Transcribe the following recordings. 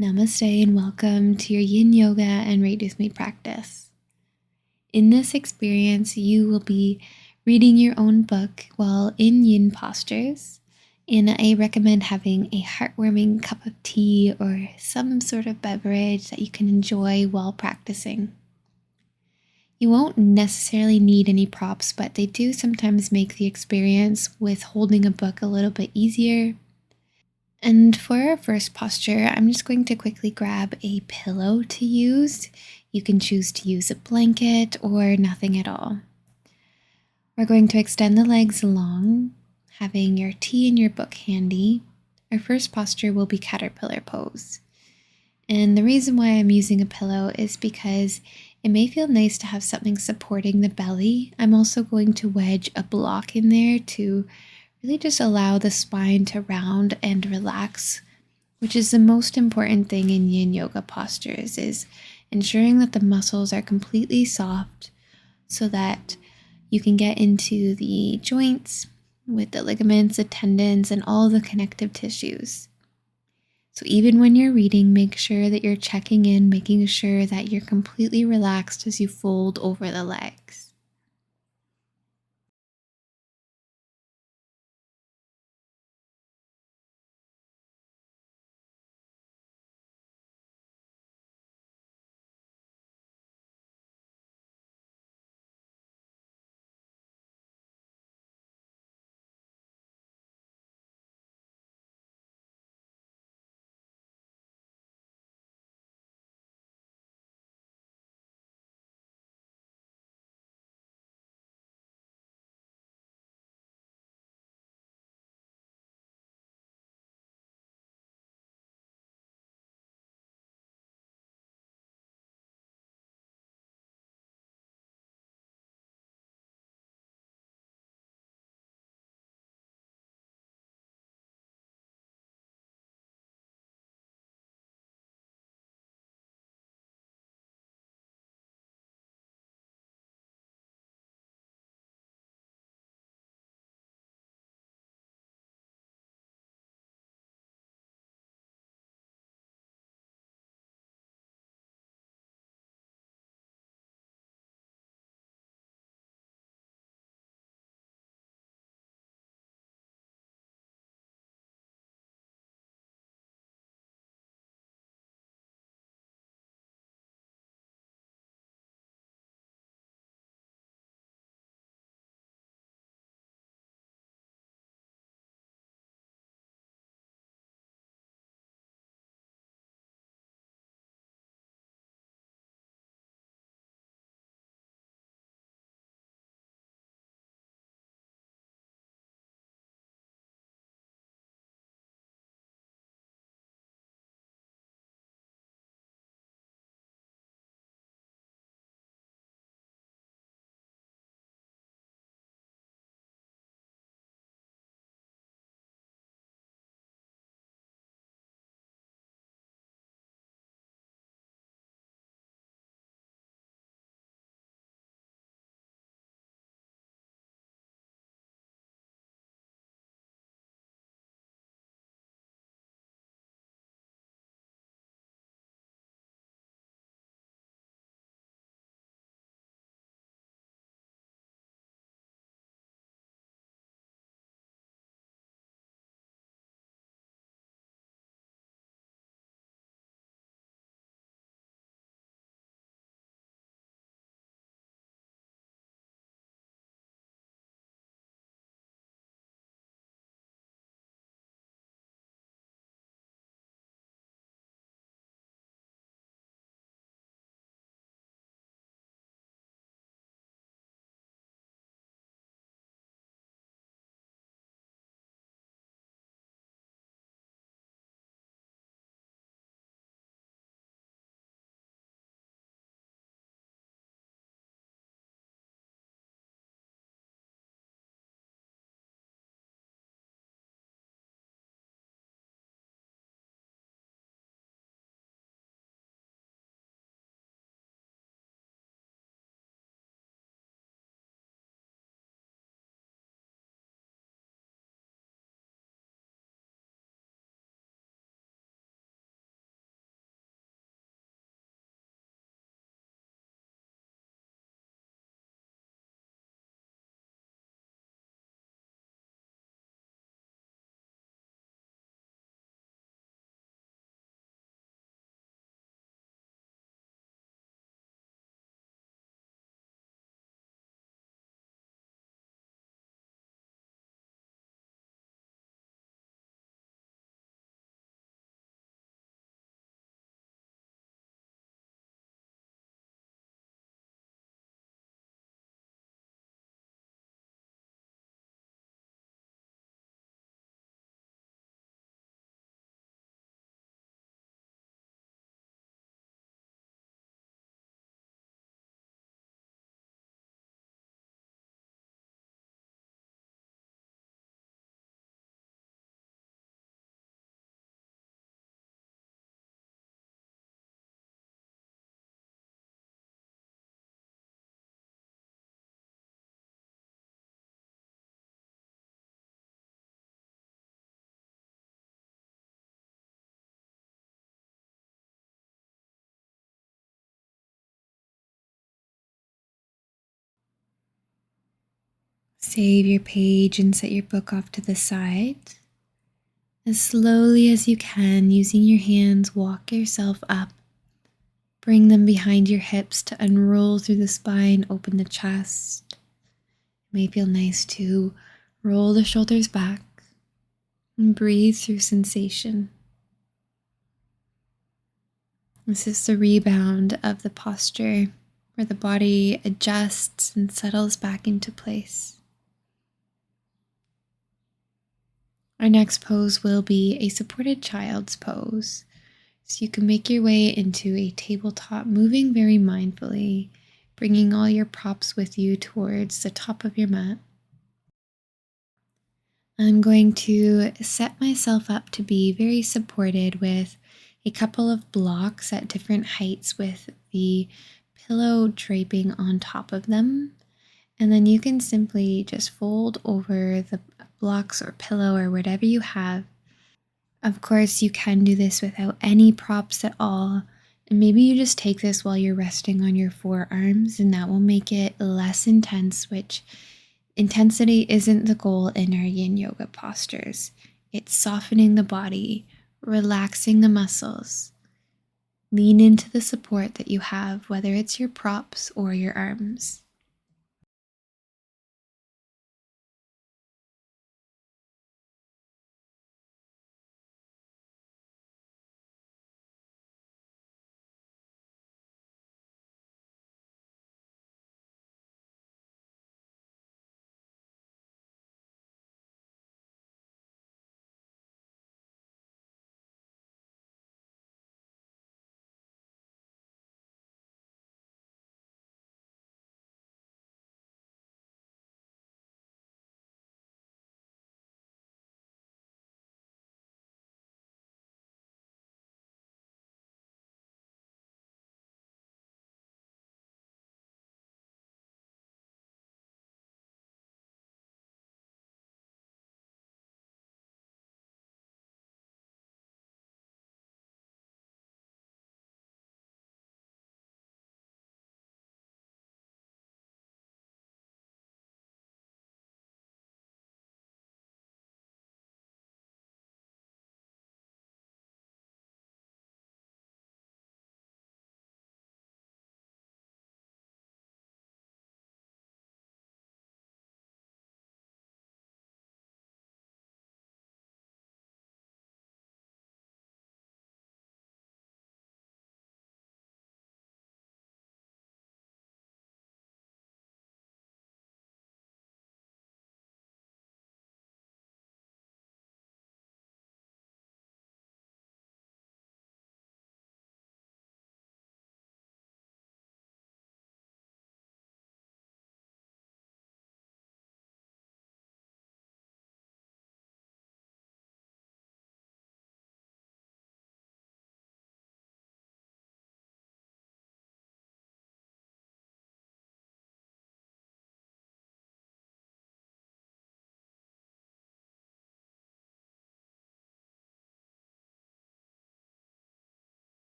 Namaste and welcome to your Yin Yoga and Read With Me practice. In this experience, you will be reading your own book while in Yin postures, and I recommend having a heartwarming cup of tea or some sort of beverage that you can enjoy while practicing. You won't necessarily need any props, but they do sometimes make the experience with holding a book a little bit easier. And for our first posture, I'm just going to quickly grab a pillow to use. You can choose to use a blanket or nothing at all. We're going to extend the legs long, having your tea and your book handy. Our first posture will be caterpillar pose. And the reason why I'm using a pillow is because it may feel nice to have something supporting the belly. I'm also going to wedge a block in there to really just allow the spine to round and relax, which is the most important thing in Yin Yoga postures, is ensuring that the muscles are completely soft so that you can get into the joints with the ligaments, the tendons, and all the connective tissues. So even when you're reading, make sure that you're checking in, making sure that you're completely relaxed as you fold over the legs. Save your page and set your book off to the side. As slowly as you can, using your hands, walk yourself up. Bring them behind your hips to unroll through the spine, open the chest. It may feel nice to roll the shoulders back and breathe through sensation. This is the rebound of the posture where the body adjusts and settles back into place. Our next pose will be a supported child's pose. So you can make your way into a tabletop, moving very mindfully, bringing all your props with you towards the top of your mat. I'm going to set myself up to be very supported with a couple of blocks at different heights with the pillow draping on top of them. And then you can simply just fold over the blocks or pillow or whatever you have. Of course, you can do this without any props at all. And maybe you just take this while you're resting on your forearms, and that will make it less intense, which intensity isn't the goal in our Yin Yoga postures. It's softening the body, relaxing the muscles. Lean into the support that you have, whether it's your props or your arms.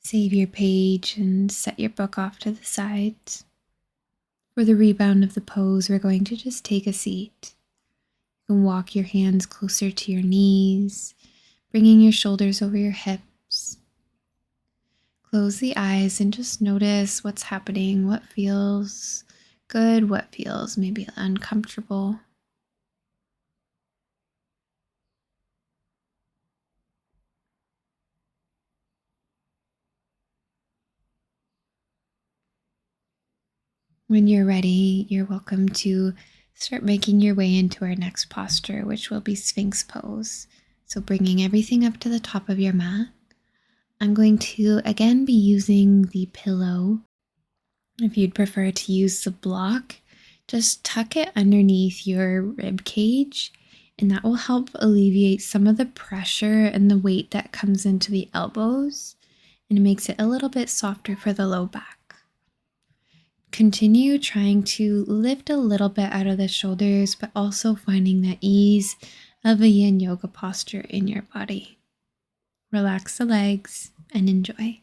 Save your page and set your book off to the side. For the rebound of the pose, we're going to just take a seat. You can walk your hands closer to your knees, bringing your shoulders over your hips. Close the eyes and just notice what's happening, what feels good, what feels maybe uncomfortable. When you're ready, you're welcome to start making your way into our next posture, which will be Sphinx pose. So bringing everything up to the top of your mat. I'm going to again be using the pillow. If you'd prefer to use the block, just tuck it underneath your rib cage, and that will help alleviate some of the pressure and the weight that comes into the elbows, and it makes it a little bit softer for the low back. Continue trying to lift a little bit out of the shoulders, but also finding that ease of a Yin Yoga posture in your body. Relax the legs and enjoy.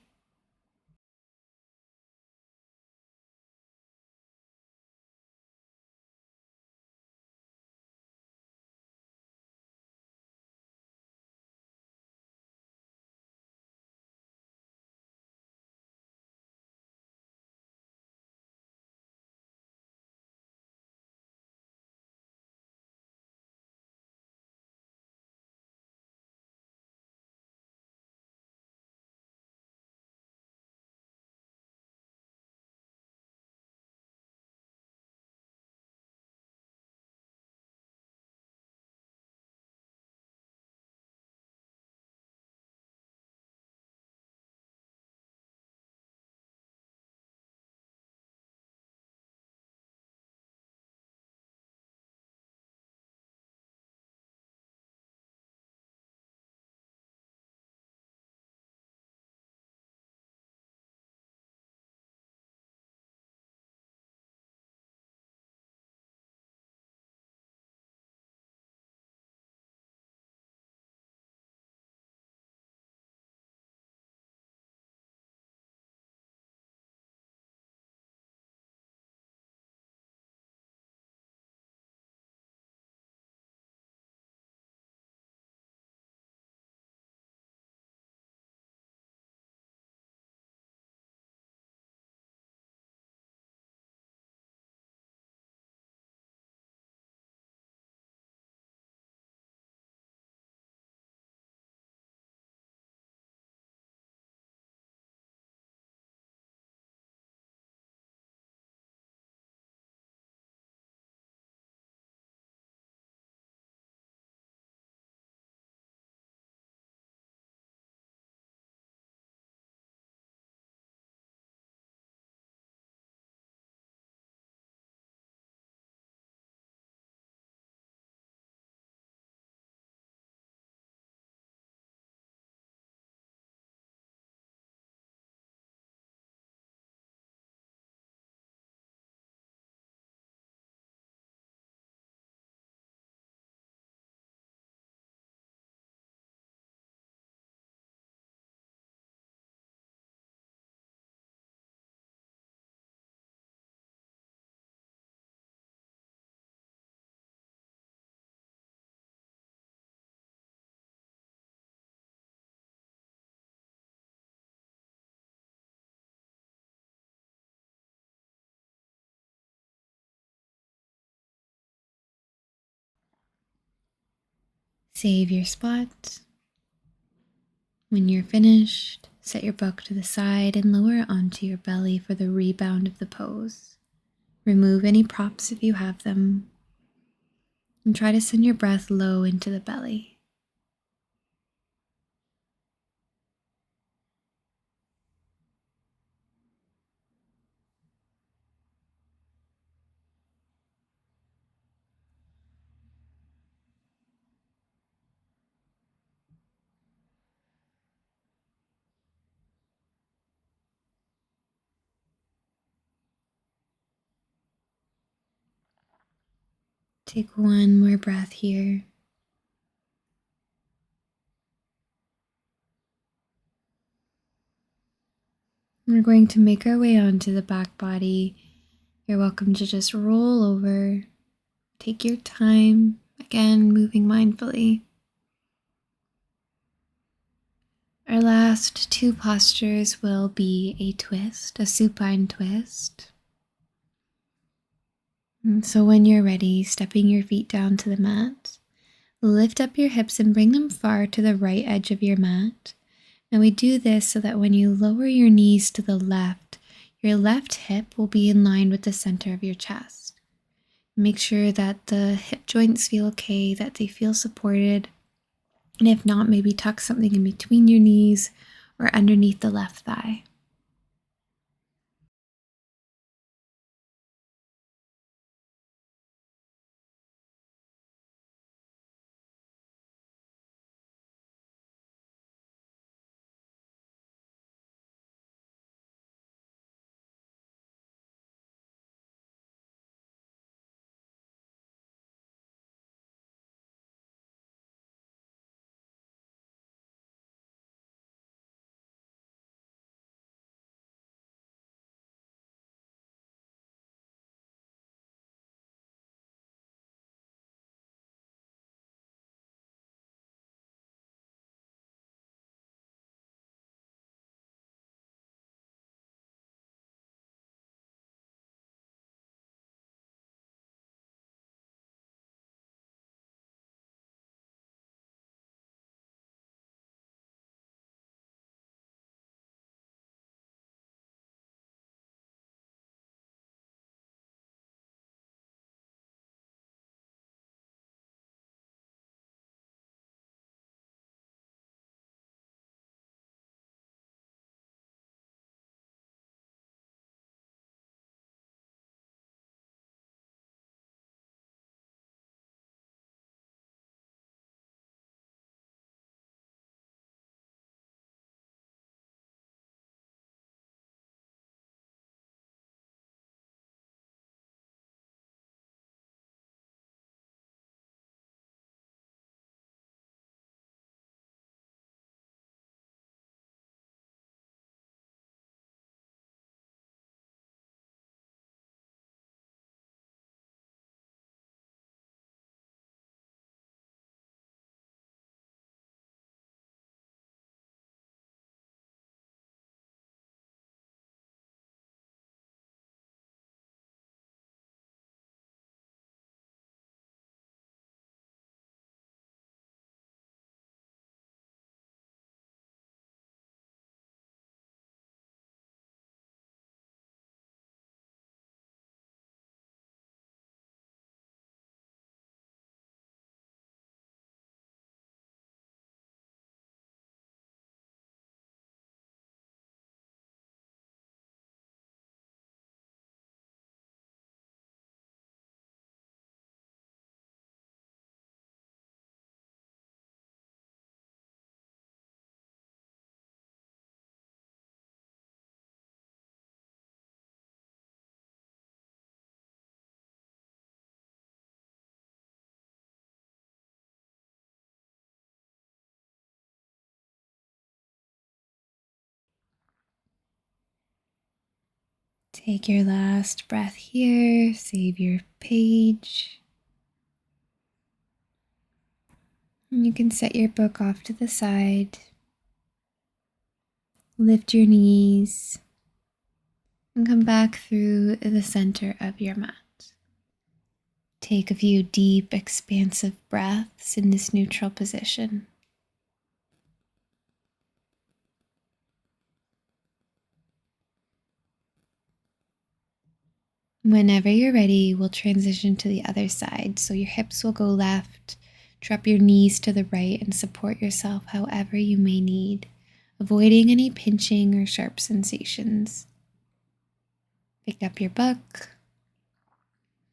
Save your spot. When you're finished, set your book to the side and lower it onto your belly for the rebound of the pose. Remove any props if you have them, and try to send your breath low into the belly. Take one more breath here. We're going to make our way onto the back body. You're welcome to just roll over. Take your time, again, moving mindfully. Our last two postures will be a twist, a supine twist. And so when you're ready, stepping your feet down to the mat, lift up your hips and bring them far to the right edge of your mat. And we do this so that when you lower your knees to the left, your left hip will be in line with the center of your chest. Make sure that the hip joints feel okay, that they feel supported. And if not, maybe tuck something in between your knees or underneath the left thigh. Take your last breath here, save your page. And you can set your book off to the side. Lift your knees and come back through the center of your mat. Take a few deep, expansive breaths in this neutral position. Whenever you're ready, we'll transition to the other side. So your hips will go left, drop your knees to the right, and support yourself however you may need, avoiding any pinching or sharp sensations. Pick up your book,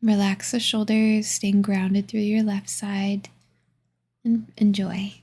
relax the shoulders, staying grounded through your left side, and enjoy.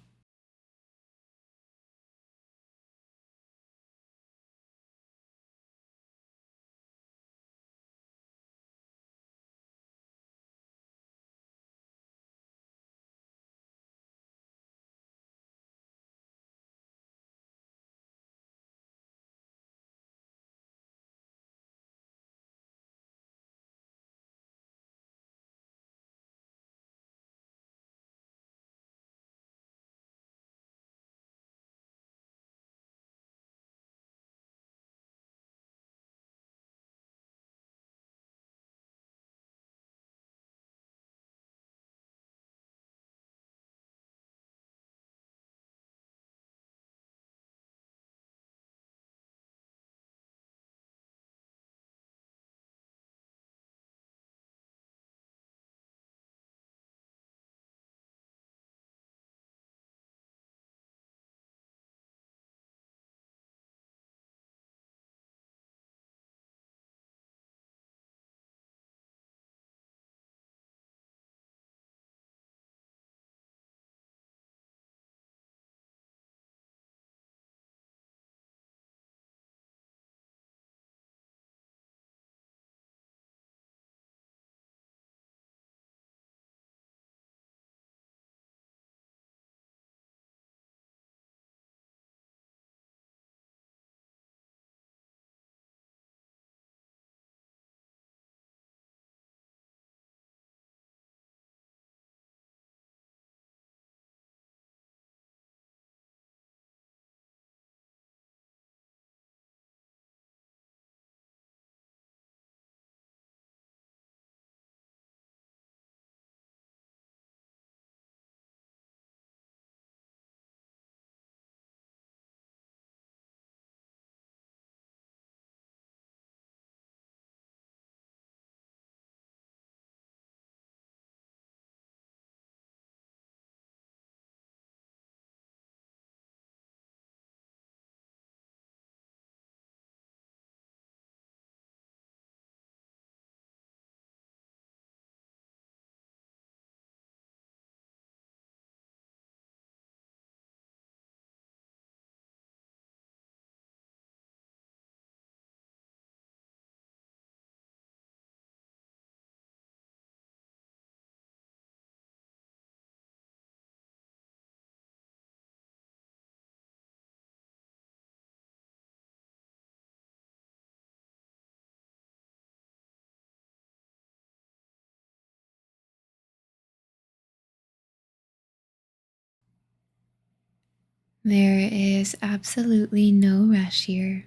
There is absolutely no rush here.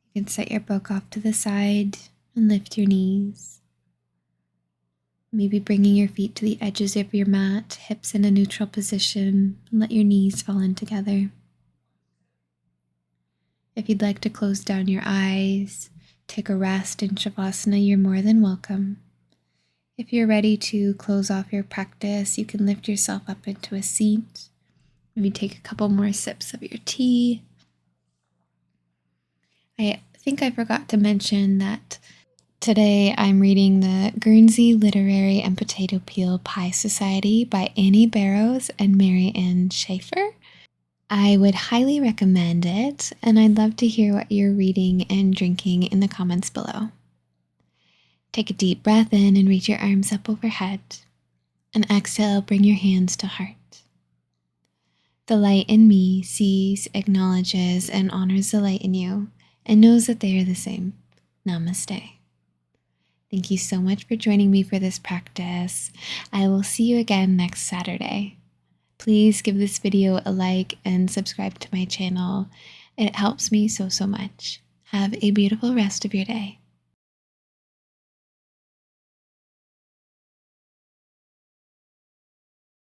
You can set your book off to the side and lift your knees. Maybe bringing your feet to the edges of your mat, hips in a neutral position, and let your knees fall in together. If you'd like to close down your eyes, take a rest in Shavasana, you're more than welcome. If you're ready to close off your practice, you can lift yourself up into a seat. Maybe take a couple more sips of your tea. I think I forgot to mention that today I'm reading the Guernsey Literary and Potato Peel Pie Society by Annie Barrows and Mary Ann Schaefer. I would highly recommend it, and I'd love to hear what you're reading and drinking in the comments below. Take a deep breath in and reach your arms up overhead. And exhale, bring your hands to heart. The light in me sees, acknowledges, and honors the light in you, and knows that they are the same. Namaste. Thank you so much for joining me for this practice. I will see you again next Saturday. Please give this video a like and subscribe to my channel. It helps me so much. Have a beautiful rest of your day.